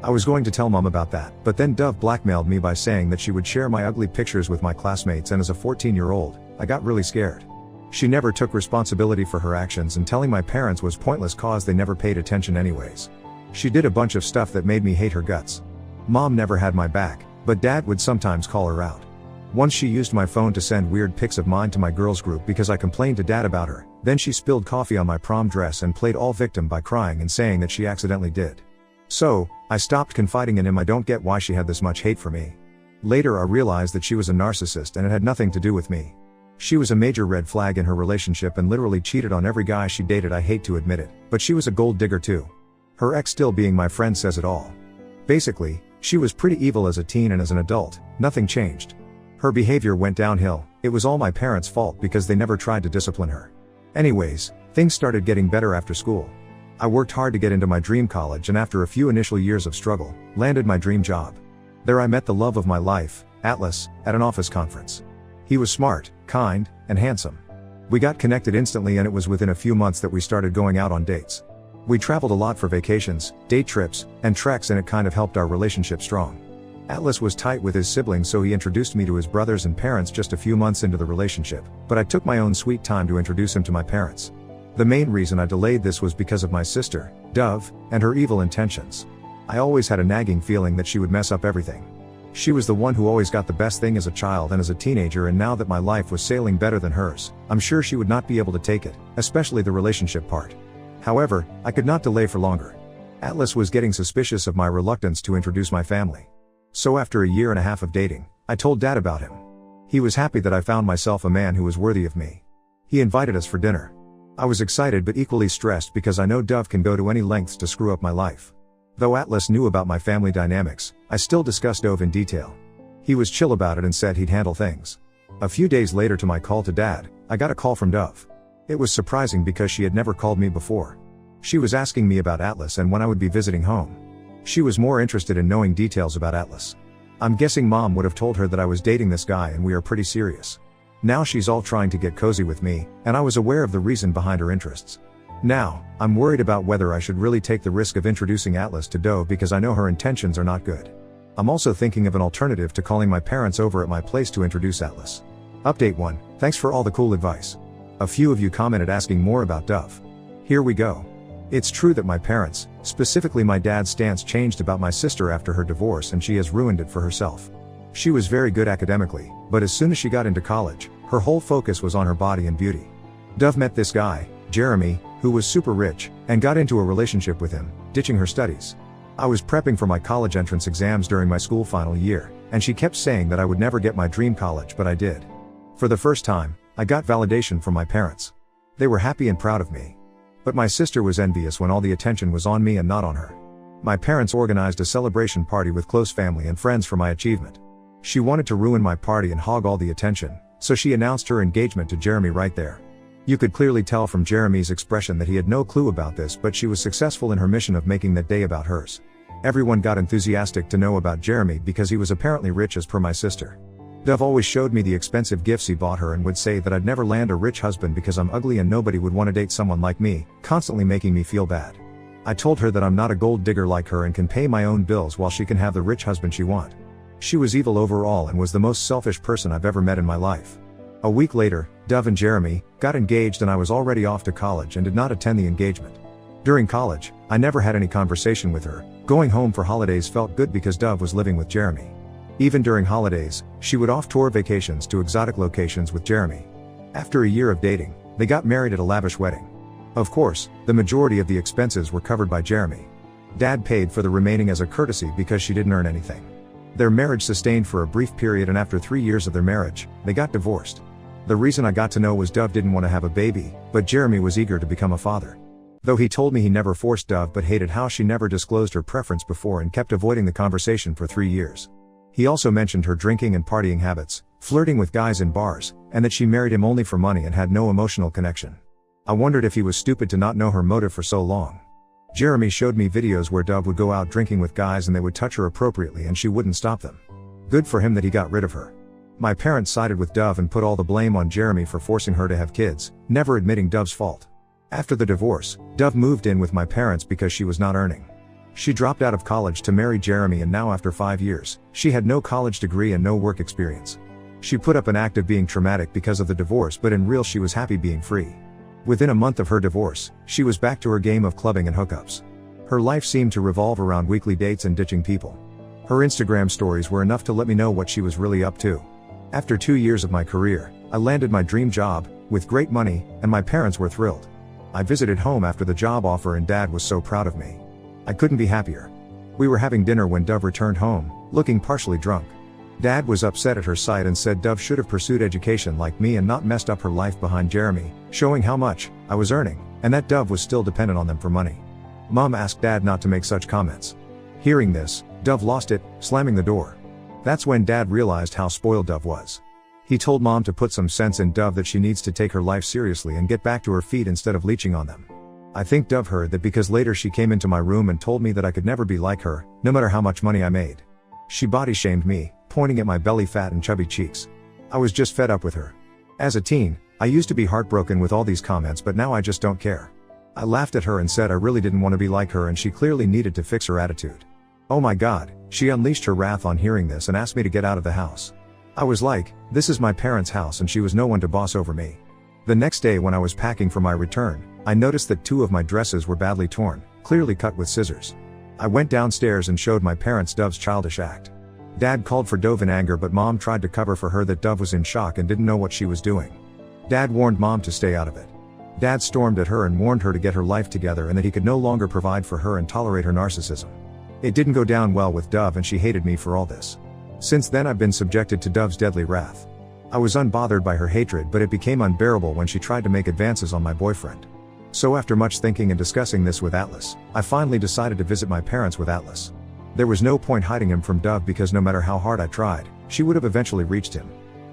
I was going to tell mom about that, but then Dove blackmailed me by saying that she would share my ugly pictures with my classmates, and as a 14-year-old, I got really scared. She never took responsibility for her actions, and telling my parents was pointless cause they never paid attention anyways. She did a bunch of stuff that made me hate her guts. Mom never had my back, but dad would sometimes call her out. Once she used my phone to send weird pics of mine to my girls group because I complained to dad about her. Then she spilled coffee on my prom dress and played all victim by crying and saying that she accidentally did. So, I stopped confiding in him. I don't get why she had this much hate for me. Later I realized that she was a narcissist and it had nothing to do with me. She was a major red flag in her relationship and literally cheated on every guy she dated. I hate to admit it, but she was a gold digger too. Her ex still being my friend says it all. Basically, she was pretty evil as a teen, and as an adult, nothing changed. Her behavior went downhill. It was all my parents' fault because they never tried to discipline her. Anyways, things started getting better after school. I worked hard to get into my dream college, and after a few initial years of struggle, landed my dream job. There I met the love of my life, Atlas, at an office conference. He was smart, kind, and handsome. We got connected instantly, and it was within a few months that we started going out on dates. We traveled a lot for vacations, date trips, and treks, and it kind of helped our relationship strong. Atlas was tight with his siblings, so he introduced me to his brothers and parents just a few months into the relationship, but I took my own sweet time to introduce him to my parents. The main reason I delayed this was because of my sister, Dove, and her evil intentions. I always had a nagging feeling that she would mess up everything. She was the one who always got the best thing as a child and as a teenager, and now that my life was sailing better than hers, I'm sure she would not be able to take it, especially the relationship part. However, I could not delay for longer. Atlas was getting suspicious of my reluctance to introduce my family. So after a year and a half of dating, I told dad about him. He was happy that I found myself a man who was worthy of me. He invited us for dinner. I was excited but equally stressed because I know Dove can go to any lengths to screw up my life. Though Atlas knew about my family dynamics, I still discussed Dove in detail. He was chill about it and said he'd handle things. A few days later, to my call to dad, I got a call from Dove. It was surprising because she had never called me before. She was asking me about Atlas and when I would be visiting home. She was more interested in knowing details about Atlas. I'm guessing mom would have told her that I was dating this guy and we are pretty serious. Now she's all trying to get cozy with me, and I was aware of the reason behind her interests. Now, I'm worried about whether I should really take the risk of introducing Atlas to Dove because I know her intentions are not good. I'm also thinking of an alternative to calling my parents over at my place to introduce Atlas. Update 1. Thanks for all the cool advice. A few of you commented asking more about Dove. Here we go. It's true that my parents, specifically my dad's stance changed about my sister after her divorce, and she has ruined it for herself. She was very good academically, but as soon as she got into college, her whole focus was on her body and beauty. Dove met this guy, Jeremy, who was super rich, and got into a relationship with him, ditching her studies. I was prepping for my college entrance exams during my school final year, and she kept saying that I would never get my dream college, but I did. For the first time, I got validation from my parents. They were happy and proud of me. But my sister was envious when all the attention was on me and not on her. My parents organized a celebration party with close family and friends for my achievement. She wanted to ruin my party and hog all the attention, so she announced her engagement to Jeremy right there. You could clearly tell from Jeremy's expression that he had no clue about this, but she was successful in her mission of making that day about hers. Everyone got enthusiastic to know about Jeremy because he was apparently rich as per my sister. Dove always showed me the expensive gifts he bought her and would say that I'd never land a rich husband because I'm ugly and nobody would want to date someone like me, constantly making me feel bad. I told her that I'm not a gold digger like her and can pay my own bills while she can have the rich husband she wants. She was evil overall and was the most selfish person I've ever met in my life. A week later, Dove and Jeremy got engaged and I was already off to college and did not attend the engagement. During college, I never had any conversation with her. Going home for holidays felt good because Dove was living with Jeremy. Even during holidays, she would off-tour vacations to exotic locations with Jeremy. After a year of dating, they got married at a lavish wedding. Of course, the majority of the expenses were covered by Jeremy. Dad paid for the remaining as a courtesy because she didn't earn anything. Their marriage sustained for a brief period, and after 3 years of their marriage, they got divorced. The reason I got to know was Dove didn't want to have a baby, but Jeremy was eager to become a father. Though he told me he never forced Dove but hated how she never disclosed her preference before and kept avoiding the conversation for 3 years. He also mentioned her drinking and partying habits, flirting with guys in bars, and that she married him only for money and had no emotional connection. I wondered if he was stupid to not know her motive for so long. Jeremy showed me videos where Dove would go out drinking with guys and they would touch her appropriately and she wouldn't stop them. Good for him that he got rid of her. My parents sided with Dove and put all the blame on Jeremy for forcing her to have kids, never admitting Dove's fault. After the divorce, Dove moved in with my parents because she was not earning. She dropped out of college to marry Jeremy, and now after 5 years, she had no college degree and no work experience. She put up an act of being traumatic because of the divorce, but in real she was happy being free. Within a month of her divorce, she was back to her game of clubbing and hookups. Her life seemed to revolve around weekly dates and ditching people. Her Instagram stories were enough to let me know what she was really up to. After 2 years of my career, I landed my dream job, with great money, and my parents were thrilled. I visited home after the job offer and Dad was so proud of me. I couldn't be happier. We were having dinner when Dove returned home, looking partially drunk. Dad was upset at her sight and said Dove should have pursued education like me and not messed up her life behind Jeremy, showing how much I was earning, and that Dove was still dependent on them for money. Mom asked Dad not to make such comments. Hearing this, Dove lost it, slamming the door. That's when Dad realized how spoiled Dove was. He told Mom to put some sense in Dove, that she needs to take her life seriously and get back to her feet instead of leeching on them. I think Dove heard that because later she came into my room and told me that I could never be like her, no matter how much money I made. She body shamed me, pointing at my belly fat and chubby cheeks. I was just fed up with her. As a teen, I used to be heartbroken with all these comments, but now I just don't care. I laughed at her and said I really didn't want to be like her and she clearly needed to fix her attitude. Oh my God, she unleashed her wrath on hearing this and asked me to get out of the house. I was like, this is my parents' house and she was no one to boss over me. The next day when I was packing for my return, I noticed that 2 of my dresses were badly torn, clearly cut with scissors. I went downstairs and showed my parents Dove's childish act. Dad called for Dove in anger, but Mom tried to cover for her that Dove was in shock and didn't know what she was doing. Dad warned Mom to stay out of it. Dad stormed at her and warned her to get her life together and that he could no longer provide for her and tolerate her narcissism. It didn't go down well with Dove and she hated me for all this. Since then I've been subjected to Dove's deadly wrath. I was unbothered by her hatred, but it became unbearable when she tried to make advances on my boyfriend. So after much thinking and discussing this with Atlas, I finally decided to visit my parents with Atlas. There was no point hiding him from Dove because no matter how hard I tried, she would have eventually reached him.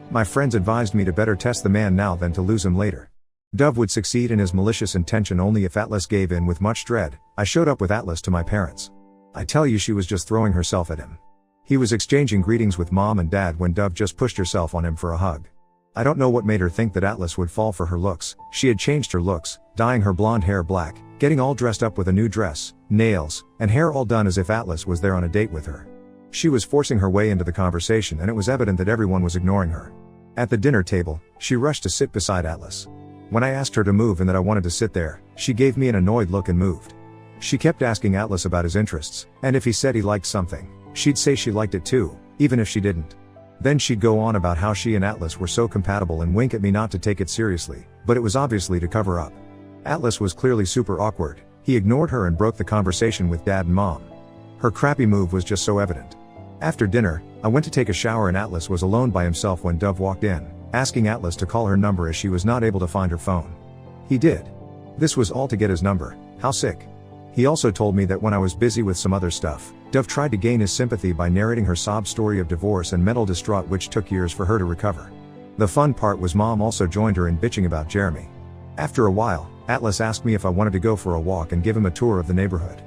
My friends advised me to better test the man now than to lose him later. Dove would succeed in his malicious intention only if Atlas gave in. With much dread, I showed up with Atlas to my parents. I tell you, she was just throwing herself at him. He was exchanging greetings with Mom and Dad when Dove just pushed herself on him for a hug. I don't know what made her think that Atlas would fall for her looks. She had changed her looks, dyeing her blonde hair black, getting all dressed up with a new dress, nails, and hair all done as if Atlas was there on a date with her. She was forcing her way into the conversation and it was evident that everyone was ignoring her. At the dinner table, she rushed to sit beside Atlas. When I asked her to move and that I wanted to sit there, she gave me an annoyed look and moved. She kept asking Atlas about his interests, and if he said he liked something, she'd say she liked it too, even if she didn't. Then she'd go on about how she and Atlas were so compatible and wink at me not to take it seriously, but it was obviously to cover up. Atlas was clearly super awkward. He ignored her and broke the conversation with Dad and Mom. Her crappy move was just so evident. After dinner, I went to take a shower and Atlas was alone by himself when Dove walked in, asking Atlas to call her number as she was not able to find her phone. He did. This was all to get his number. How sick. He also told me that when I was busy with some other stuff, Dove tried to gain his sympathy by narrating her sob story of divorce and mental distraught, which took years for her to recover. The fun part was Mom also joined her in bitching about Jeremy. After a while, Atlas asked me if I wanted to go for a walk and give him a tour of the neighborhood.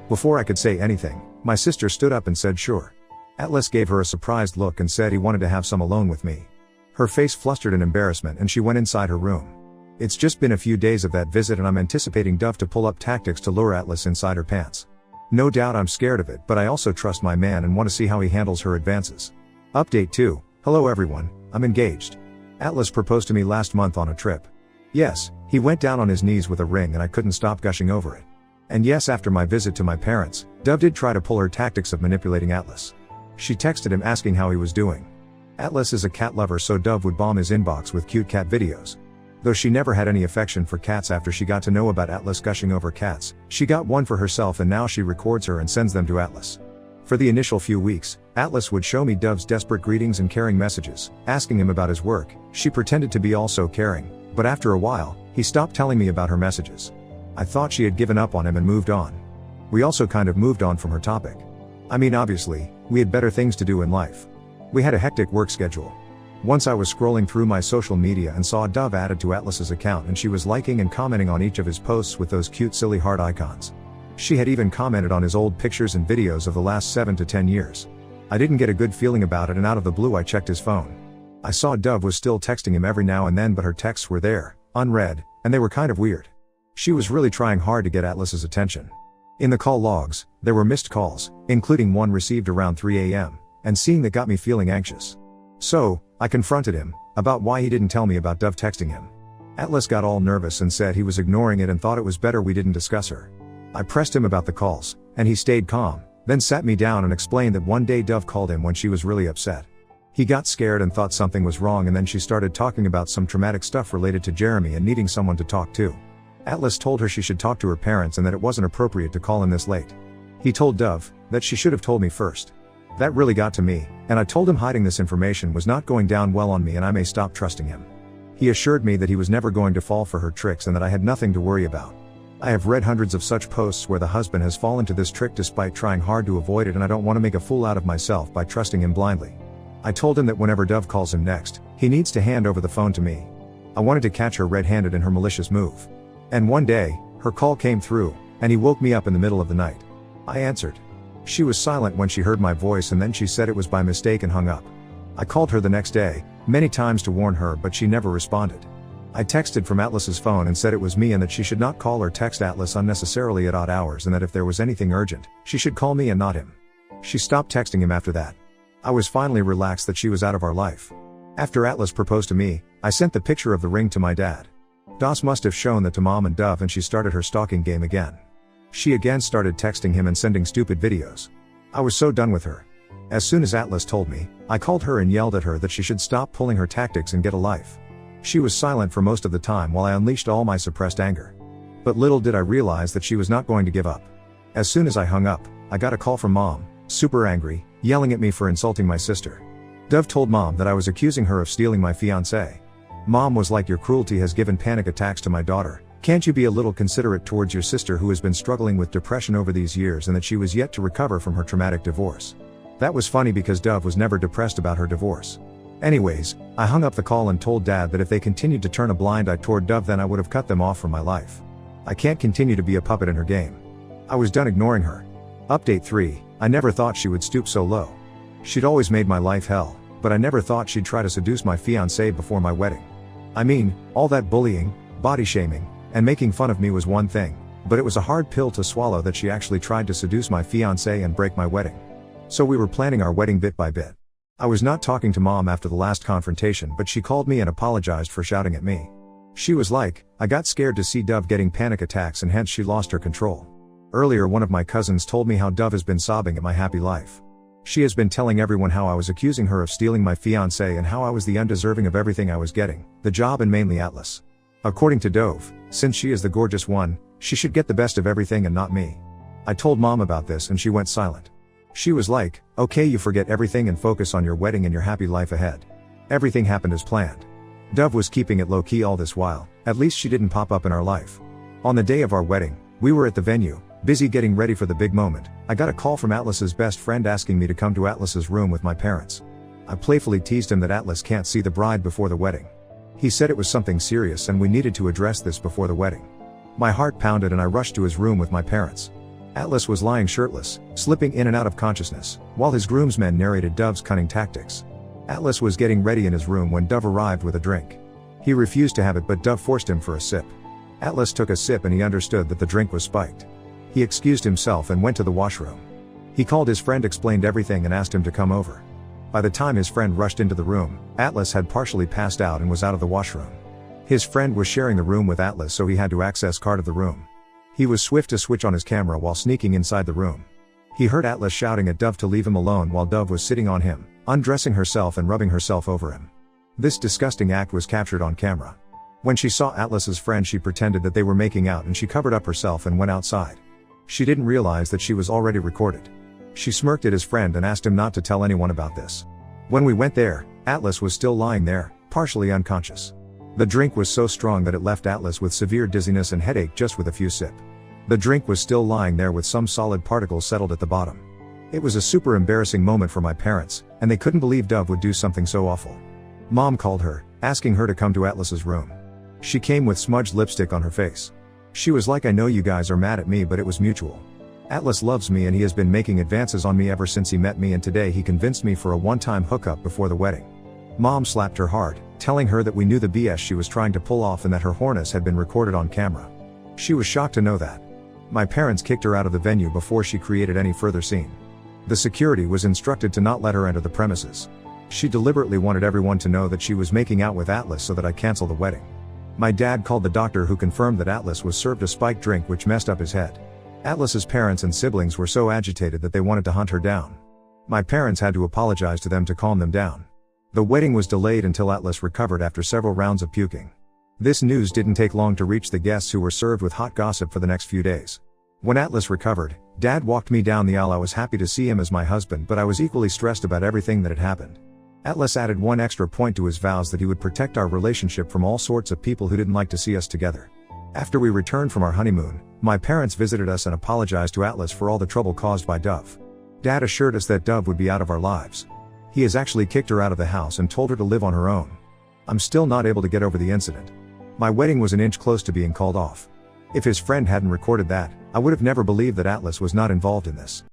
Before I could say anything, my sister stood up and said sure. Atlas gave her a surprised look and said he wanted to have some alone with me. Her face flustered in embarrassment and she went inside her room. It's just been a few days of that visit and I'm anticipating Dove to pull up tactics to lure Atlas inside her pants. No doubt I'm scared of it, but I also trust my man and want to see how he handles her advances. Update 2. Hello everyone, I'm engaged. Atlas proposed to me last month on a trip. Yes, he went down on his knees with a ring and I couldn't stop gushing over it. And yes, after my visit to my parents, Dove did try to pull her tactics of manipulating Atlas. She texted him asking how he was doing. Atlas is a cat lover, so Dove would bomb his inbox with cute cat videos. Though she never had any affection for cats after she got to know about Atlas gushing over cats, she got one for herself and now she records her and sends them to Atlas. For the initial few weeks, Atlas would show me Dove's desperate greetings and caring messages, asking him about his work. She pretended to be also caring, but after a while, he stopped telling me about her messages. I thought she had given up on him and moved on. We also kind of moved on from her topic. I mean, obviously, we had better things to do in life. We had a hectic work schedule. Once I was scrolling through my social media and saw Dove added to Atlas's account and she was liking and commenting on each of his posts with those cute silly heart icons. She had even commented on his old pictures and videos of the last 7 to 10 years. I didn't get a good feeling about it and out of the blue I checked his phone. I saw Dove was still texting him every now and then, but her texts were there, unread, and they were kind of weird. She was really trying hard to get Atlas's attention. In the call logs, there were missed calls, including one received around 3 a.m., and seeing that got me feeling anxious. So, I confronted him about why he didn't tell me about Dove texting him. Atlas got all nervous and said he was ignoring it and thought it was better we didn't discuss her. I pressed him about the calls, and he stayed calm, then sat me down and explained that one day Dove called him when she was really upset. He got scared and thought something was wrong, and then she started talking about some traumatic stuff related to Jeremy and needing someone to talk to. Atlas told her she should talk to her parents and that it wasn't appropriate to call him this late. He told Dove that she should have told me first. That really got to me, and I told him hiding this information was not going down well on me and I may stop trusting him. He assured me that he was never going to fall for her tricks and that I had nothing to worry about. I have read hundreds of such posts where the husband has fallen to this trick despite trying hard to avoid it, and I don't want to make a fool out of myself by trusting him blindly. I told him that whenever Dove calls him next, he needs to hand over the phone to me. I wanted to catch her red-handed in her malicious move. And one day, her call came through, and he woke me up in the middle of the night. I answered. She was silent when she heard my voice, and then she said it was by mistake and hung up. I called her the next day, many times to warn her, but she never responded. I texted from Atlas's phone and said it was me and that she should not call or text Atlas unnecessarily at odd hours, and that if there was anything urgent, she should call me and not him. She stopped texting him after that. I was finally relaxed that she was out of our life. After Atlas proposed to me, I sent the picture of the ring to my dad. Das must have shown that to Mom and Dove, and she started her stalking game again. She again started texting him and sending stupid videos. I was so done with her. As soon as Atlas told me, I called her and yelled at her that she should stop pulling her tactics and get a life. She was silent for most of the time while I unleashed all my suppressed anger. But little did I realize that she was not going to give up. As soon as I hung up, I got a call from Mom, super angry, yelling at me for insulting my sister. Dove told Mom that I was accusing her of stealing my fiancé. Mom was like, "Your cruelty has given panic attacks to my daughter. Can't you be a little considerate towards your sister who has been struggling with depression over these years and that she was yet to recover from her traumatic divorce?" That was funny because Dove was never depressed about her divorce. Anyways, I hung up the call and told Dad that if they continued to turn a blind eye toward Dove, then I would have cut them off from my life. I can't continue to be a puppet in her game. I was done ignoring her. Update 3, I never thought she would stoop so low. She'd always made my life hell, but I never thought she'd try to seduce my fiancé before my wedding. I mean, all that bullying, body shaming, and making fun of me was one thing, but it was a hard pill to swallow that she actually tried to seduce my fiancé and break my wedding. So we were planning our wedding bit by bit. I was not talking to Mom after the last confrontation, but she called me and apologized for shouting at me. She was like, "I got scared to see Dove getting panic attacks and hence she lost her control." Earlier, one of my cousins told me how Dove has been sobbing at my happy life. She has been telling everyone how I was accusing her of stealing my fiancé and how I was the undeserving of everything I was getting, the job and mainly Atlas. According to Dove, since she is the gorgeous one, she should get the best of everything and not me. I told Mom about this and she went silent. She was like, "Okay, you forget everything and focus on your wedding and your happy life ahead." Everything happened as planned. Dove was keeping it low-key all this while, at least she didn't pop up in our life. On the day of our wedding, we were at the venue, busy getting ready for the big moment. I got a call from Atlas's best friend asking me to come to Atlas's room with my parents. I playfully teased him that Atlas can't see the bride before the wedding. He said it was something serious and we needed to address this before the wedding. My heart pounded and I rushed to his room with my parents. Atlas was lying shirtless, slipping in and out of consciousness, while his groomsmen narrated Dove's cunning tactics. Atlas was getting ready in his room when Dove arrived with a drink. He refused to have it, but Dove forced him for a sip. Atlas took a sip and he understood that the drink was spiked. He excused himself and went to the washroom. He called his friend, explained everything and asked him to come over. By the time his friend rushed into the room, Atlas had partially passed out and was out of the washroom. His friend was sharing the room with Atlas, so he had to access card of the room. He was swift to switch on his camera while sneaking inside the room. He heard Atlas shouting at Dove to leave him alone while Dove was sitting on him, undressing herself and rubbing herself over him. This disgusting act was captured on camera. When she saw Atlas's friend, she pretended that they were making out and she covered up herself and went outside. She didn't realize that she was already recorded. She smirked at his friend and asked him not to tell anyone about this. When we went there, Atlas was still lying there, partially unconscious. The drink was so strong that it left Atlas with severe dizziness and headache just with a few sips. The drink was still lying there with some solid particles settled at the bottom. It was a super embarrassing moment for my parents, and they couldn't believe Dove would do something so awful. Mom called her, asking her to come to Atlas's room. She came with smudged lipstick on her face. She was like, "I know you guys are mad at me, but it was mutual. Atlas loves me and he has been making advances on me ever since he met me, and today he convinced me for a one-time hookup before the wedding." Mom slapped her hard, telling her that we knew the BS she was trying to pull off and that her whoreness had been recorded on camera. She was shocked to know that. My parents kicked her out of the venue before she created any further scene. The security was instructed to not let her enter the premises. She deliberately wanted everyone to know that she was making out with Atlas so that I cancel the wedding. My dad called the doctor, who confirmed that Atlas was served a spiked drink which messed up his head. Atlas's parents and siblings were so agitated that they wanted to hunt her down. My parents had to apologize to them to calm them down. The wedding was delayed until Atlas recovered after several rounds of puking. This news didn't take long to reach the guests, who were served with hot gossip for the next few days. When Atlas recovered, Dad walked me down the aisle. I was happy to see him as my husband, but I was equally stressed about everything that had happened. Atlas added one extra point to his vows, that he would protect our relationship from all sorts of people who didn't like to see us together. After we returned from our honeymoon, my parents visited us and apologized to Atlas for all the trouble caused by Dove. Dad assured us that Dove would be out of our lives. He has actually kicked her out of the house and told her to live on her own. I'm still not able to get over the incident. My wedding was an inch close to being called off. If his friend hadn't recorded that, I would have never believed that Atlas was not involved in this.